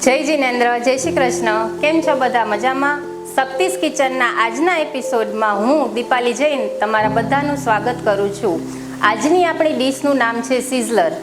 જય જીનેન્દ્ર, જય શ્રી કૃષ્ણ. કેમ છો બધા? મજામાં? શક્તિસ કિચનના આજના એપિસોડમાં હું દીપાલી જૈન તમારા બધાનું સ્વાગત કરું છું. આજની આપણી ડીશનું નામ છે સિઝલર.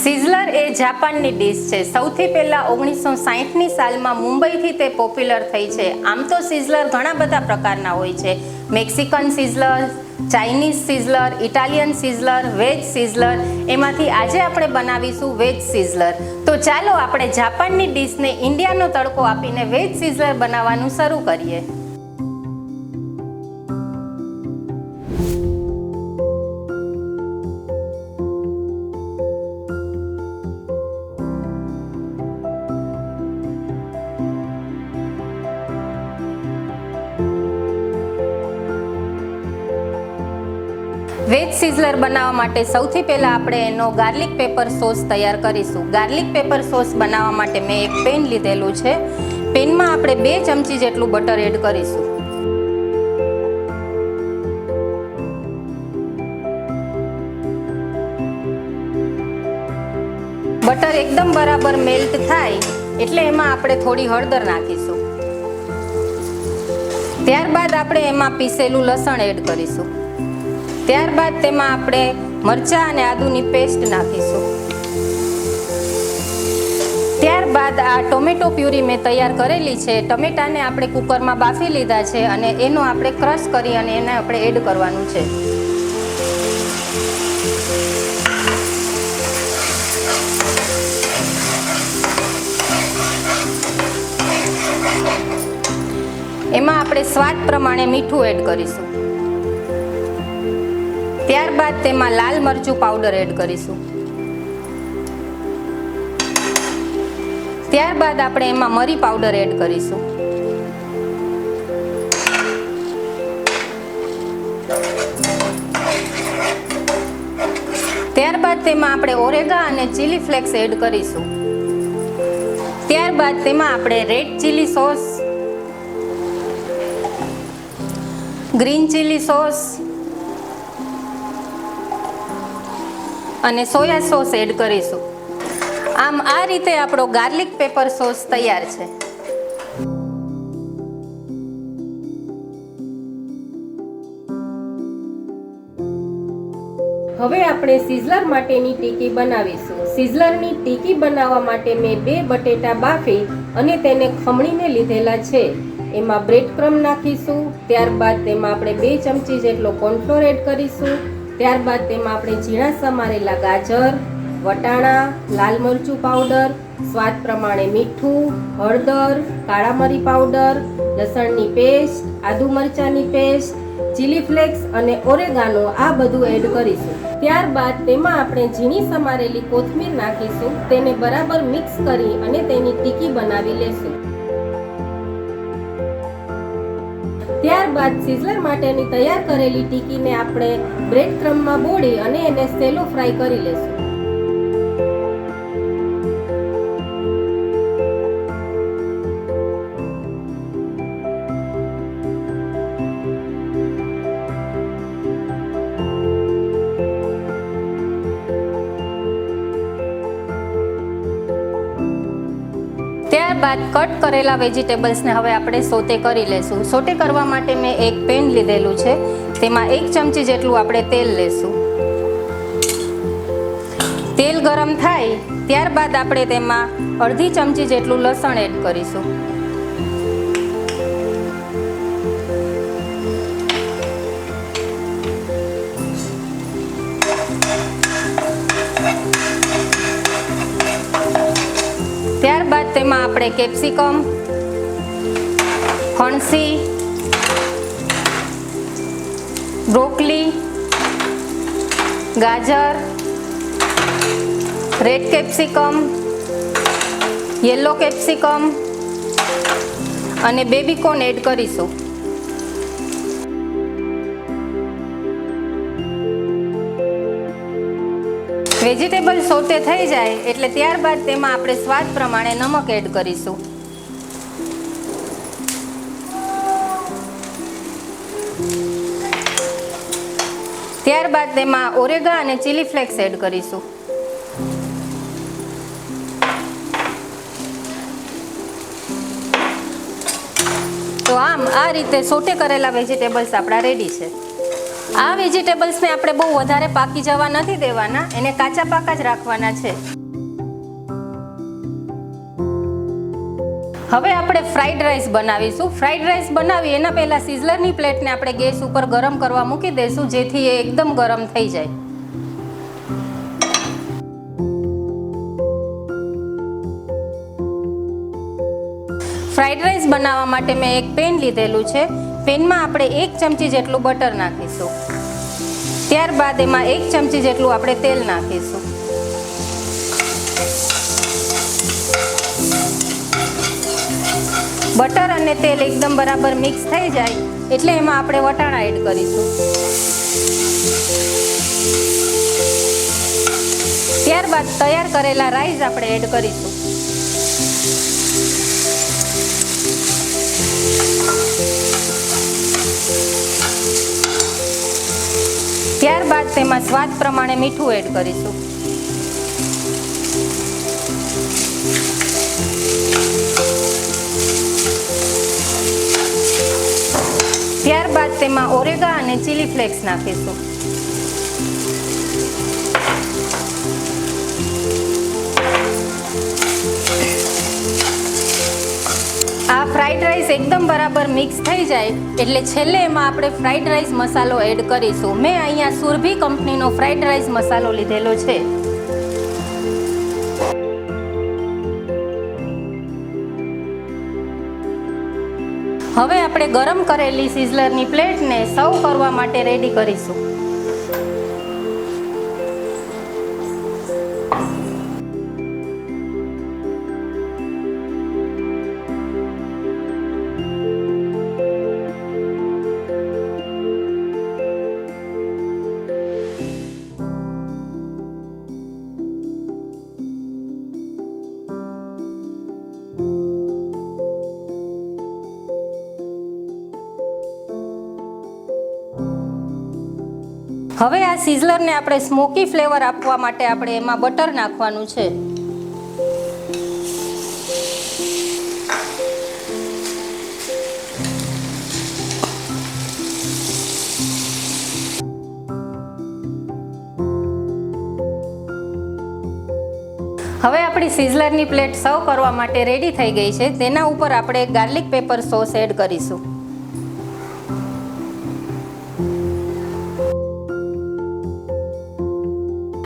સિઝલર એ જાપાનની ડીશ છે. સૌથી પહેલાં 1960ની સાલમાં મુંબઈથી તે પોપ્યુલર થઈ છે. આમ તો સિઝલર ઘણા બધા પ્રકારના હોય છે. Mexican sizzler, Chinese sizzler, Italian sizzler, veg sizzler. એમાંથી આજે આપણે બનાવીશું વેજ સિઝલર. તો ચાલો આપણે જાપાનની ડીશને ઇન્ડિયાનો તડકો આપીને વેજ સિઝલર બનાવવાનું શરૂ કરીએ. વેજ સિઝલર બનાવવા માટે સૌથી પહેલાં આપણે એનો ગાર્લિક પેપર સોસ તૈયાર કરીશું. ગાર્લિક પેપર સોસ બનાવવા માટે મેં એક પેન લીધેલું છે. પેનમાં આપણે 2 ચમચી જેટલું બટર એડ કરીશું. બટર એકદમ બરાબર મેલ્ટ થાય એટલે એમાં આપણે થોડી હળદર નાખીશું. ત્યારબાદ આપણે એમાં પીસેલું લસણ એડ કરીશું. ત્યારબાદ તેમાં આપણે મરચાં અને આદુની પેસ્ટ નાખીશું. ત્યારબાદ આ ટોમેટો પ્યુરી મેં તૈયાર કરેલી છે. ટમેટાને આપણે કુકરમાં બાફી લીધા છે અને એનો આપણે ક્રશ કરી અને એને આપણે એડ કરવાનું છે. એમાં આપણે સ્વાદ પ્રમાણે મીઠું એડ કરીશું. ત્યારબાદ તેમાં લાલ મરચું પાવડર એડ કરીશું. ત્યારબાદ આપણે એમાં મરી પાવડર એડ કરીશું. ત્યારબાદ તેમાં આપણે ઓરેગા અને ચીલી ફ્લેક્સ એડ કરીશું. ત્યારબાદ તેમાં આપણે red chilli sauce, green chilli sauce અને સોયા સોસ એડ કરીશું. આમ આ રીતે આપણો ગાર્લિક પેપર સોસ તૈયાર છે. હવે આપણે સિઝલર માટેની ટીકી બનાવીશું. સિઝલરની ટીકી બનાવવા માટે મેં 2 બટેટા બાફી અને તેને ખમણીને લીધેલા છે. એમાં બ્રેડ ક્રમ નાખીશું. ત્યારબાદ તેમાં આપણે 2 ચમચી જેટલો કોર્નફ્લોર એડ કરીશું. ત્યારબાદ તેમાં આપણે ઝીણા સમારેલા ગાજર, વટાણા, લાલ મરચું પાવડર, સ્વાદ પ્રમાણે મીઠું, હળદર, કાળા મરી પાવડર, લસણની પેસ્ટ, આદુ મરચાંની પેસ્ટ, ચીલી ફ્લેક્સ અને ઓરેગાનો આ બધું એડ કરીશું. ત્યારબાદ તેમાં આપણે ઝીણી સમારેલી કોથમીર નાખીશું. તેને બરાબર મિક્સ કરી અને તેની ટીકી બનાવી લેશું. ત્યારબાદ સિઝલર માટેની તૈયાર કરેલી ટીકીને આપણે બ્રેડ ક્રમમાં બોળી અને એને સેલો ફ્રાય કરી લેશું. ત્યારબાદ કટ કરેલા વેજીટેબલ્સને હવે આપણે સોતે કરી લેશું. સોતે કરવા માટે મેં એક પેન લીધેલું છે. તેમાં 1 ચમચી જેટલું આપણે તેલ લેશું. તેલ ગરમ થાય ત્યારબાદ આપણે તેમાં અડધી ચમચી જેટલું લસણ એડ કરીશું. ત્યારબાદ તેમાં આપણે કેપ્સિકમ, ફણસી, બ્રોકલી, ગાજર, રેડ કેપ્સિકમ, યલો કેપ્સિકમ અને બેબીકોર્ન એડ કરીશું. વેજીટેબલ સોતે થઈ જાય એટલે ત્યારબાદ તેમાં આપણે સ્વાદ પ્રમાણે નમક એડ કરીશું. ત્યારબાદ તેમાં ઓરેગા અને ચીલી ફ્લેક્સ એડ કરીશું. તો આમ આ રીતે સોટે કરેલા વેજીટેબલ્સ આપણા રેડી છે. આ વેજીટેબલ્સને આપણે બહુ વધારે પાકી જવા નથી દેવાના, એને કાચા પાકા જ રાખવાના છે. હવે આપણે ફ્રાઈડ રાઈસ બનાવીશું. ફ્રાઈડ રાઈસ બનાવી એના પહેલાં સિઝલરની પ્લેટને આપણે ગેસ ઉપર ગરમ કરવા મૂકી દઈશું, જેથી એ એકદમ ગરમ થઈ જાય. ફ્રાઈડ રાઈસ બનાવવા માટે મેં એક પેન લીધેલું છે. પેનમાં આપણે 1 ચમચી જેટલું બટર નાખીશું. ત્યારબાદ એમાં 1 ચમચી જેટલું આપણે તેલ નાખીશું. બટર અને તેલ એકદમ બરાબર મિક્સ થઈ જાય એટલે એમાં આપણે વટાણા એડ કરીશું. ત્યારબાદ તૈયાર કરેલા રાઈસ આપણે એડ કરીશું. ત્યારબાદ તેમાં સ્વાદ પ્રમાણે મીઠું એડ કરીશું. ત્યારબાદ તેમાં ઓરેગા અને ચીલી ફ્લેક્સ નાખીશું. આ ફ્રાઈડ રાઈસ એકદમ બરાબર મિક્સ થઈ જાય એટલે છેલ્લે એમાં આપણે ફ્રાઈડ રાઈસ મસાલો એડ કરીશું. મેં અહીંયા સુરભી કંપનીનો ફ્રાઈડ રાઈસ મસાલો લીધેલો છે. હવે આપણે ગરમ કરેલી સિઝલરની પ્લેટને સર્વ કરવા માટે રેડી કરીશું. હવે આ સિઝલરને આપણે સ્મોકી ફ્લેવર આપવા માટે આપણે એમાં બટર નાખવાનું છે. હવે આપણી સિઝલરની પ્લેટ સર્વ કરવા માટે રેડી થઈ ગઈ છે. તેના ઉપર આપણે ગાર્લિક પેપર સોસ એડ કરીશું.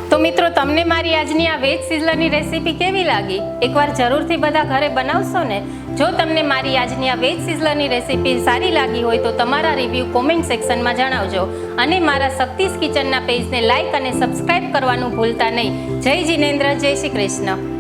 તો મિત્રો, તમને મારી આજની આ વેજ સિઝલરની રેસીપી કેવી લાગી? એકવાર જરૂરથી બધા ઘરે બનાવશો ને? જો તમને મારી આજની આ વેજ સિઝલરની રેસીપી સારી લાગી હોય તો તમારા રિવ્યૂ કોમેન્ટ સેક્શનમાં જણાવજો. અને મારા શક્તિસ કિચનના પેજને લાઇક અને સબસ્ક્રાઇબ કરવાનું ભૂલતા નહીં. જય જિનેન્દ્ર, જય શ્રી કૃષ્ણ.